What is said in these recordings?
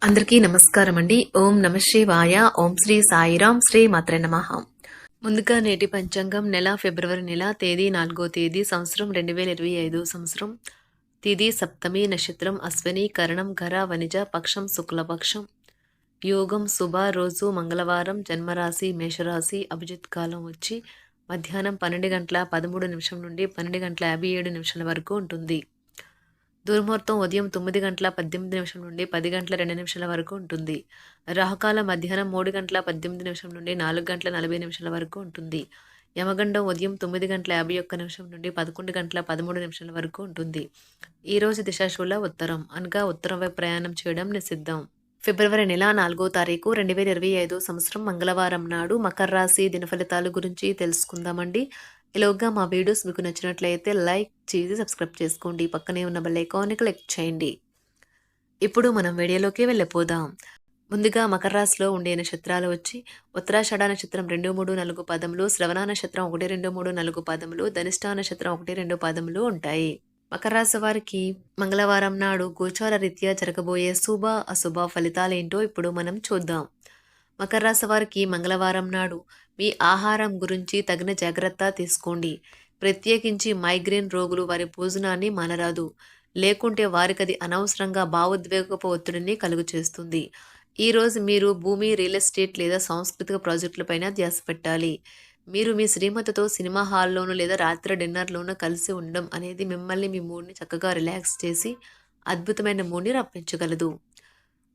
అందరికీ నమస్కారం అండి. ఓం నమ శివాయ. ఓం శ్రీ సాయిరాం. శ్రీ మాత్రే నమః. ముందుగా నేటి పంచాంగం నెల ఫిబ్రవరి నెల తేదీ 4వ తేదీ సంవత్సరం 2025 సంవత్సరం తిథి సప్తమి నక్షత్రం అశ్విని కరణం ఘర వనిజ పక్షం శుక్లపక్షం యోగం శుభ రోజు మంగళవారం జన్మరాశి మేషరాశి అభిజిత్ కాలం వచ్చి మధ్యాహ్నం 12 గంటల 13 నిమిషం నుండి 12 గంటల 57 నిమిషాల వరకు ఉంటుంది. దుర్ముహూర్తం ఉదయం 9 గంటల 18 నిమిషం నుండి 10 గంటల 2 నిమిషాల వరకు ఉంటుంది. రాహుకాలం మధ్యాహ్నం 3 గంటల 18 నిమిషం నుండి 4 గంటల 40 నిమిషాల వరకు ఉంటుంది. యమగండం ఉదయం 9 గంటల 51 నిమిషం నుండి 11 గంటల 13 నిమిషాల వరకు ఉంటుంది. ఈ రోజు దిశాశూల ఉత్తరం అనగా ఉత్తరం వైపు ప్రయాణం చేయడం నిషిద్ధం. ఫిబ్రవరి నెల 4వ తారీఖు 2025 సంవత్సరం మంగళవారం నాడు మకర రాశి దినఫలితాల గురించి తెలుసుకుందామండి. ఇలాగా మా వీడియోస్ మీకు నచ్చినట్లయితే లైక్ చేసి సబ్స్క్రైబ్ చేసుకోండి. పక్కనే ఉన్న బెల్ ఐకాన్ని క్లిక్ చేయండి. ఇప్పుడు మనం వీడియోలోకి వెళ్ళిపోదాం. ముందుగా మకర రాశిలో ఉండే నక్షత్రాలు వచ్చి ఉత్తరాషాఢ నక్షత్రం 2, 3, 4 పదములు, శ్రవణ నక్షత్రం 1, 2, 3, 4 పదములు, ధనిష్ఠ నక్షత్రం 1, 2 పదములు ఉంటాయి. మకర రాశి వారికి మంగళవారం నాడు గోచార రీత్యా జరగబోయే శుభ అశుభ ఫలితాలేంటో ఇప్పుడు మనం చూద్దాం. మకర రాశి వారికి మంగళవారం నాడు మీ ఆహారం గురించి తగిన జాగ్రత్త తీసుకోండి. ప్రత్యేకించి మైగ్రేన్ రోగులు వారి భోజనాన్ని మానరాదు. లేకుంటే వారికి అది అనవసరంగా భావోద్వేగపు ఒత్తిడిని కలుగు చేస్తుంది. ఈరోజు మీరు భూమి, రియల్ ఎస్టేట్ లేదా సాంస్కృతిక ప్రాజెక్టులపైన ధ్యాస పెట్టాలి. మీరు మీ శ్రీమతితో సినిమా హాల్లోనూ లేదా రాత్రి డిన్నర్లోనూ కలిసి ఉండడం అనేది మిమ్మల్ని మీ మూడ్ని చక్కగా రిలాక్స్ చేసి అద్భుతమైన మూడ్ని రప్పించగలదు.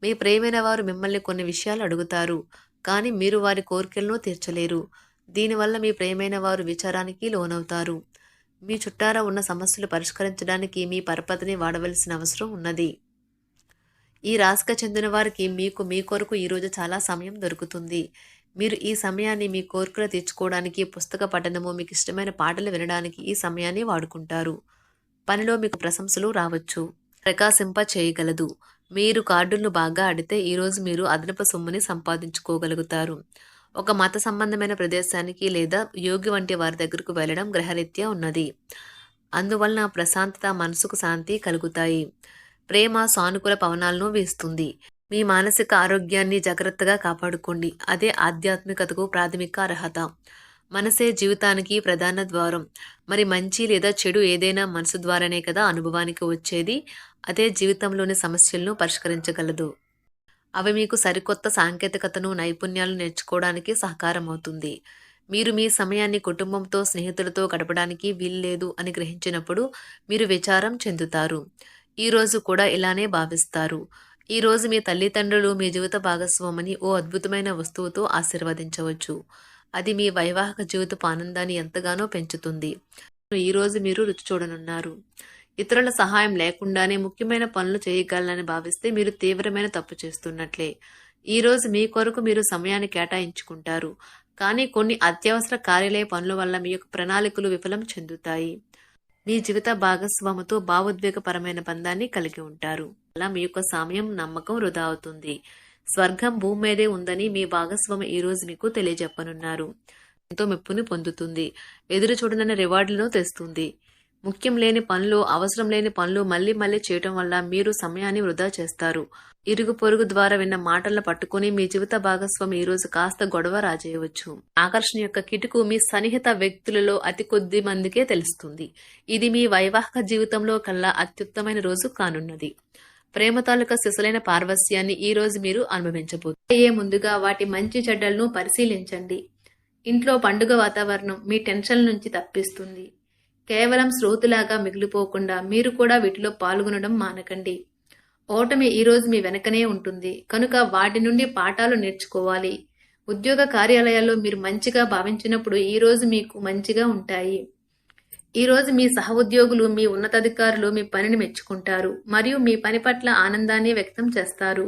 మీ ప్రియమైన వారు మిమ్మల్ని కొన్ని విషయాలు అడుగుతారు, కానీ మీరు వారి కోరికలను తీర్చలేరు. దీనివల్ల మీ ప్రియమైన వారు విచారానికి లోనవుతారు. మీ చుట్టారా ఉన్న సమస్యలు పరిష్కరించడానికి మీ పరపతిని వాడవలసిన అవసరం ఉన్నది. ఈ రాశికి చెందిన వారికి మీ కొరకు ఈరోజు చాలా సమయం దొరుకుతుంది. మీరు ఈ సమయాన్ని మీ కోరికలు తీర్చుకోవడానికి, పుస్తక పఠనము, మీకు ఇష్టమైన పాటలు వినడానికి ఈ సమయాన్ని వాడుకుంటారు. పనిలో మీకు ప్రశంసలు రావచ్చు. ప్రకాశింప చేయగలదు. మీరు కార్డులను బాగా ఆడితే ఈరోజు మీరు అదనపు సొమ్ముని సంపాదించుకోగలుగుతారు. ఒక మత సంబంధమైన ప్రదేశానికి లేదా యోగి వంటి వారి దగ్గరకు వెళ్ళడం గ్రహరీత్యా ఉన్నది. అందువలన ప్రశాంతత, మనసుకు శాంతి కలుగుతాయి. ప్రేమ సానుకూల పవనాలను వీస్తుంది. మీ మానసిక ఆరోగ్యాన్ని జాగ్రత్తగా కాపాడుకోండి. అదే ఆధ్యాత్మికతకు ప్రాథమిక అర్హత. మనసే జీవితానికి ప్రధాన ద్వారం. మరి మంచి లేదా చెడు ఏదైనా మనసు ద్వారానే కదా అనుభవానికి వచ్చేది. అదే జీవితంలోని సమస్యలను పరిష్కరించగలదు. అవి మీకు సరికొత్త సాంకేతికతను, నైపుణ్యాలను నేర్చుకోవడానికి సహకారం అవుతుంది. మీరు మీ సమయాన్ని కుటుంబంతో, స్నేహితులతో గడపడానికి వీల్లేదు అని గ్రహించినప్పుడు మీరు విచారం చెందుతారు. ఈరోజు కూడా ఇలానే భావిస్తారు. ఈరోజు మీ తల్లిదండ్రులు మీ జీవిత భాగస్వామిని ఓ అద్భుతమైన వస్తువుతో ఆశీర్వదించవచ్చు. అది మీ వైవాహిక జీవితపు ఆనందాన్ని ఎంతగానో పెంచుతుంది. ఈరోజు మీరు రుచి చూడనున్నారు. ఇతరుల సహాయం లేకుండానే ముఖ్యమైన పనులు చేయగలనని భావిస్తే మీరు తీవ్రమైన తప్పు చేస్తున్నట్లే. ఈరోజు మీ కొరకు మీరు సమయాన్ని కేటాయించుకుంటారు. కానీ కొన్ని అత్యవసర కార్యాలయ పనుల వల్ల మీ యొక్క ప్రణాళికలు విఫలం చెందుతాయి. మీ జీవిత భాగస్వామితో భావోద్వేగపరమైన బంధాన్ని కలిగి ఉంటారు. అలా మీ యొక్క సమయం, నమ్మకం వృధా అవుతుంది. స్వర్గం భూమి మీదే ఉందని మీ భాగస్వామి ఈ రోజు మీకు తెలియజెప్పనున్నారు. ఎంతో మెప్పుని పొందుతుంది. ఎదురు చూడనన్న రివార్డులను తెస్తుంది. ముఖ్యం లేని పనులు, అవసరం లేని పనులు మళ్లీ మళ్లీ చేయటం వల్ల మీరు సమయాన్ని వృధా చేస్తారు. ఇరుగు పొరుగు ద్వారా విన్న మాటలను పట్టుకుని మీ జీవిత భాగస్వామి ఈ రోజు కాస్త గొడవ రాజేయవచ్చు. ఆకర్షణ యొక్క కిటుకు మీ సన్నిహిత వ్యక్తులలో అతి కొద్ది మందికే తెలుస్తుంది. ఇది మీ వైవాహిక జీవితంలో కల్లా అత్యుత్తమైన రోజు కానున్నది. ప్రేమ తాలూకా సిసలైన పార్వస్యాన్ని ఈ రోజు మీరు అనుభవించబోతున్నారు. ముందుగా వాటి మంచి చెడ్డలను పరిశీలించండి. ఇంట్లో పండుగ వాతావరణం మీ టెన్షన్ నుంచి తప్పిస్తుంది. కేవలం శ్రోతులాగా మిగిలిపోకుండా మీరు కూడా వీటిలో పాల్గొనడం మానకండి. ఓటమి ఈరోజు మీ వెనకనే ఉంటుంది కనుక వాటి నుండి పాఠాలు నేర్చుకోవాలి. ఉద్యోగ కార్యాలయాల్లో మీరు మంచిగా భావించినప్పుడు ఈరోజు మీకు మంచిగా ఉంటాయి. ఈరోజు మీ సహ ఉద్యోగులు, మీ ఉన్నతాధికారులు మీ పనిని మెచ్చుకుంటారు మరియు మీ పని పట్ల ఆనందాన్ని వ్యక్తం చేస్తారు.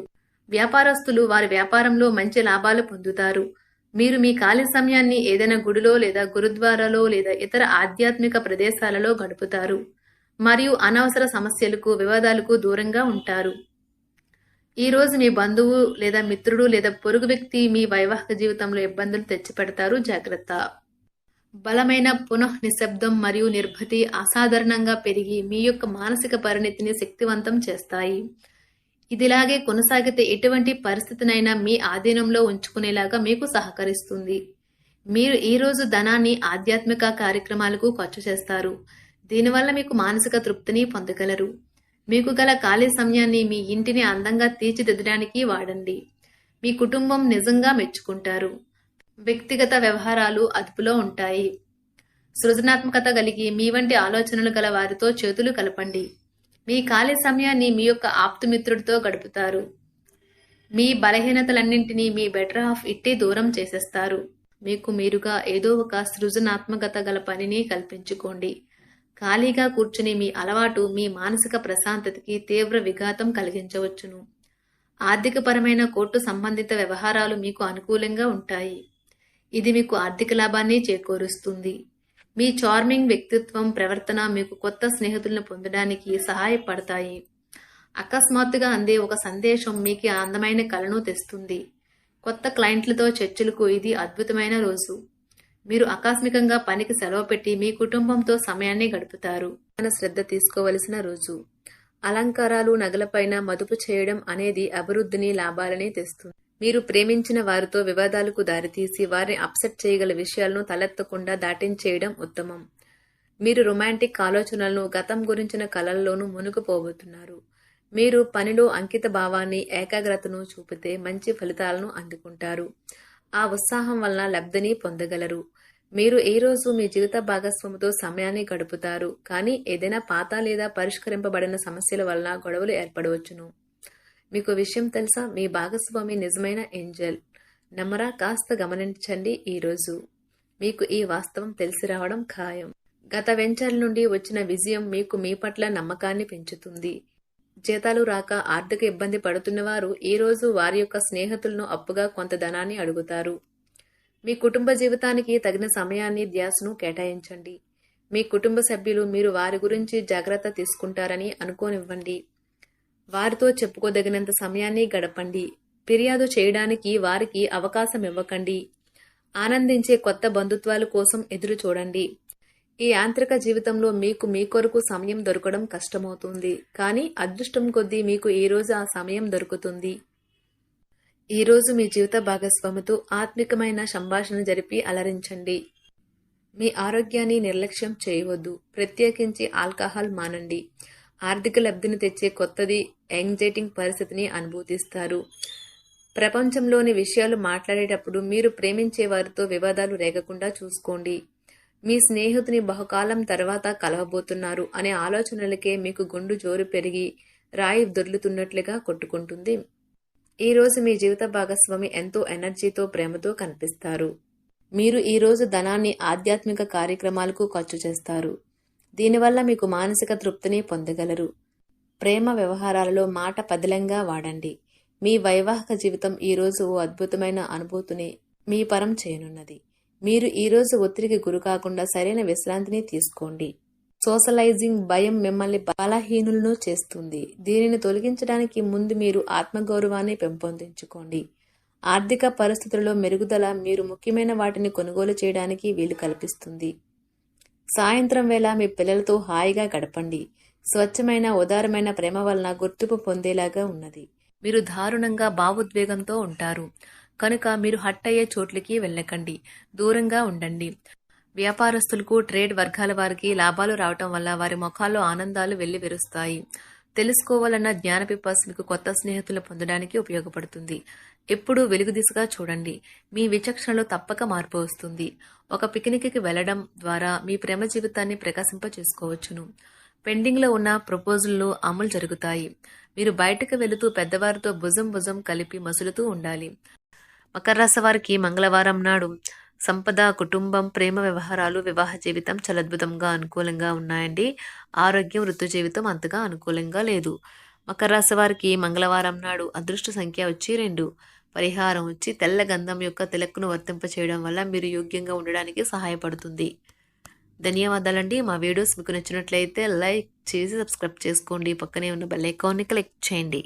వ్యాపారస్తులు వారి వ్యాపారంలో మంచి లాభాలు పొందుతారు. మీరు మీ ఖాళీ సమయాన్ని ఏదైనా గుడిలో లేదా గురుద్వారాలో లేదా ఇతర ఆధ్యాత్మిక ప్రదేశాలలో గడుపుతారు మరియు అనవసర సమస్యలకు, వివాదాలకు దూరంగా ఉంటారు. ఈ రోజు మీ బంధువు లేదా మిత్రుడు లేదా పొరుగు వ్యక్తి మీ వైవాహిక జీవితంలో ఇబ్బందులు తెచ్చిపెడతారు. జాగ్రత్త. బలమైన నిశ్శబ్దం మరియు నిర్భతి అసాధారణంగా పెరిగి మీ యొక్క మానసిక పరిణతిని శక్తివంతం చేస్తాయి. ఇదిలాగే కొనసాగితే ఎటువంటి పరిస్థితినైనా మీ ఆధీనంలో ఉంచుకునేలాగా మీకు సహకరిస్తుంది. మీరు ఈరోజు ధనాన్ని ఆధ్యాత్మిక కార్యక్రమాలకు ఖర్చు చేస్తారు. దీనివల్ల మీకు మానసిక తృప్తిని పొందగలరు. మీకు గల ఖాళీ సమయాన్ని మీ ఇంటిని అందంగా తీర్చిదిద్దడానికి వాడండి. మీ కుటుంబం నిజంగా మెచ్చుకుంటారు. వ్యక్తిగత వ్యవహారాలు అదుపులో ఉంటాయి. సృజనాత్మకత కలిగి మీ వంటి ఆలోచనలు గల వారితో చేతులు కలపండి. మీ ఖాళీ సమయాన్ని మీ యొక్క ఆప్తుమిత్రుడితో గడుపుతారు. మీ బలహీనతలన్నింటినీ మీ బెటర్ హాఫ్ ఇట్టి దూరం చేసేస్తారు. మీకు మీరుగా ఏదో ఒక సృజనాత్మకత గల పనిని కల్పించుకోండి. ఖాళీగా కూర్చుని మీ అలవాటు మీ మానసిక ప్రశాంతతకి తీవ్ర విఘాతం కలిగించవచ్చును. ఆర్థికపరమైన కోర్టు సంబంధిత వ్యవహారాలు మీకు అనుకూలంగా ఉంటాయి. ఇది మీకు ఆర్థిక లాభాన్ని చేకూరుస్తుంది. మీ చార్మింగ్ వ్యక్తిత్వం, ప్రవర్తన మీకు కొత్త స్నేహితులను పొందడానికి సహాయపడతాయి. అకస్మాత్తుగా అందే ఒక సందేశం మీకు అందమైన కలను తెస్తుంది. కొత్త క్లయింట్లతో చర్చలకు ఇది అద్భుతమైన రోజు. మీరు ఆకస్మికంగా పనికి సెలవు పెట్టి మీ కుటుంబంతో సమయాన్ని గడుపుతారు. శ్రద్ధ తీసుకోవలసిన రోజు. అలంకారాలు, నగలపైన మదుపు చేయడం అనేది అభివృద్ధిని, లాభాలని తెస్తుంది. మీరు ప్రేమించిన వారితో వివాదాలకు దారితీసి వారిని అప్సెట్ చేయగల విషయాలను తలెత్తకుండా దాటించేయడం ఉత్తమం. మీరు రొమాంటిక్ ఆలోచనలను, గతం గురించిన కలల్లోనూ మునిగిపోబోతున్నారు. మీరు పనిలో అంకిత భావాన్ని, ఏకాగ్రతను చూపితే మంచి ఫలితాలను అందుకుంటారు. ఆ ఉత్సాహం వలన లబ్ధిని పొందగలరు. మీరు ఈ రోజు మీ జీవిత భాగస్వామితో సమయాన్ని గడుపుతారు. కానీ ఏదైనా పాత లేదా పరిష్కరింపబడిన సమస్యల వలన గొడవలు ఏర్పడవచ్చును. మీకు విషయం తెలుసా? మీ భాగస్వామి నిజమైన ఏంజల్. నమ్మరా? కాస్త గమనించండి. ఈరోజు మీకు ఈ వాస్తవం తెలిసి రావడం ఖాయం. గత వెంచర్ల నుండి వచ్చిన విజయం మీకు మీ పట్ల నమ్మకాన్ని పెంచుతుంది. జీతాలు రాక ఆర్థిక ఇబ్బంది పడుతున్నవారు ఈరోజు వారి యొక్క స్నేహితులను అప్పుగా కొంత ధనాన్ని అడుగుతారు. మీ కుటుంబ జీవితానికి తగిన సమయాన్ని, ధ్యాసను కేటాయించండి. మీ కుటుంబ సభ్యులు మీరు వారి గురించి జాగ్రత్త తీసుకుంటారని అనుకోనివ్వండి. వారితో చెప్పుకోదగినంత సమయాన్ని గడపండి. ఫిర్యాదు చేయడానికి వారికి అవకాశం ఇవ్వకండి. ఆనందించే కొత్త బంధుత్వాల కోసం ఎదురు చూడండి. ఈ యాంత్రిక జీవితంలో మీకు మీ కొరకు సమయం దొరకడం కష్టమవుతుంది. కానీ అదృష్టం కొద్దీ మీకు ఈరోజు ఆ సమయం దొరుకుతుంది. ఈరోజు మీ జీవిత భాగస్వామితో ఆత్మికమైన సంభాషణ జరిపి అలరించండి. మీ ఆరోగ్యాన్ని నిర్లక్ష్యం చేయవద్దు. ప్రత్యేకించి ఆల్కహాల్ మానండి. ఆర్థిక లబ్ధిని తెచ్చే కొత్తది, యాంగ్జైటింగ్ పరిస్థితిని అనుభూతిస్తారు. ప్రపంచంలోని విషయాలు మాట్లాడేటప్పుడు మీరు ప్రేమించే వారితో వివాదాలు రేగకుండా చూసుకోండి. మీ స్నేహితుని బహుకాలం తర్వాత కలవబోతున్నారు అనే ఆలోచనలకే మీకు గుండు జోరు పెరిగి రాయి దొర్లుతున్నట్లుగా కొట్టుకుంటుంది. ఈరోజు మీ జీవిత భాగస్వామి ఎంతో ఎనర్జీతో, ప్రేమతో కనిపిస్తారు. మీరు ఈరోజు ధనాన్ని ఆధ్యాత్మిక కార్యక్రమాలకు ఖర్చు చేస్తారు. దీనివల్ల మీకు మానసిక తృప్తిని పొందగలరు. ప్రేమ వ్యవహారాలలో మాట పదిలంగా వాడండి. మీ వైవాహిక జీవితం ఈరోజు ఓ అద్భుతమైన అనుభూతిని మీ పరం చేయనున్నది. మీరు ఈరోజు ఒత్తిడికి గురి కాకుండా సరైన విశ్రాంతిని తీసుకోండి. సోషలైజింగ్ భయం మిమ్మల్ని బలహీనులను చేస్తుంది. దీనిని తొలగించడానికి ముందు మీరు ఆత్మగౌరవాన్ని పెంపొందించుకోండి. ఆర్థిక పరిస్థితులలో మెరుగుదల మీరు ముఖ్యమైన వాటిని కొనుగోలు చేయడానికి వీలు కల్పిస్తుంది. సాయంత్రం వేళ మీ పిల్లలతో హాయిగా గడపండి. స్వచ్ఛమైన, ఉదారమైన ప్రేమ వలన గుర్తింపు పొందేలాగా ఉన్నది. మీరు దారుణంగా భావోద్వేగంతో ఉంటారు కనుక మీరు హట్ అయ్యే చోట్లకి వెళ్ళకండి. దూరంగా ఉండండి. వ్యాపారస్తులకు, ట్రేడ్ వర్గాల వారికి లాభాలు రావటం వల్ల వారి ముఖాల్లో ఆనందాలు వెళ్లి విరుస్తాయి. తెలుసుకోవాలన్న జ్ఞాన పిపాస మీకు కొత్త స్నేహితులు పొందడానికి ఉపయోగపడుతుంది. ఎప్పుడూ వెలుగు దిశగా చూడండి. మీ విచక్షణలో తప్పక మార్పు వస్తుంది. ఒక పిక్నిక్కి వెళ్లడం ద్వారా మీ ప్రేమ జీవితాన్ని ప్రకాశింప చేసుకోవచ్చును. పెండింగ్లో ఉన్న ప్రపోజల్లు అమలు జరుగుతాయి. మీరు బయటకు వెళుతూ పెద్దవారితో భుజం కలిపి మసులుతూ ఉండాలి. మకర రాశి వారికి మంగళవారం నాడు సంపద, కుటుంబం, ప్రేమ వ్యవహారాలు, వివాహ జీవితం చాలా అద్భుతంగా అనుకూలంగా ఉన్నాయండి. ఆరోగ్యం, వృత్తి జీవితం అంతగా అనుకూలంగా లేదు. మకర రాశి వారికి మంగళవారం నాడు అదృష్ట సంఖ్య వచ్చి 2. పరిహారం వచ్చి తెల్ల గంధం యొక్క తిలక్కును వర్తింప చేయడం వల్ల మీరు యోగ్యంగా ఉండడానికి సహాయపడుతుంది. ధన్యవాదాలండి. మా వీడియోస్ మీకు నచ్చినట్లయితే లైక్ చేసి సబ్స్క్రైబ్ చేసుకోండి. పక్కనే ఉన్న బెల్ ఐకాన్ని క్లిక్ చేయండి.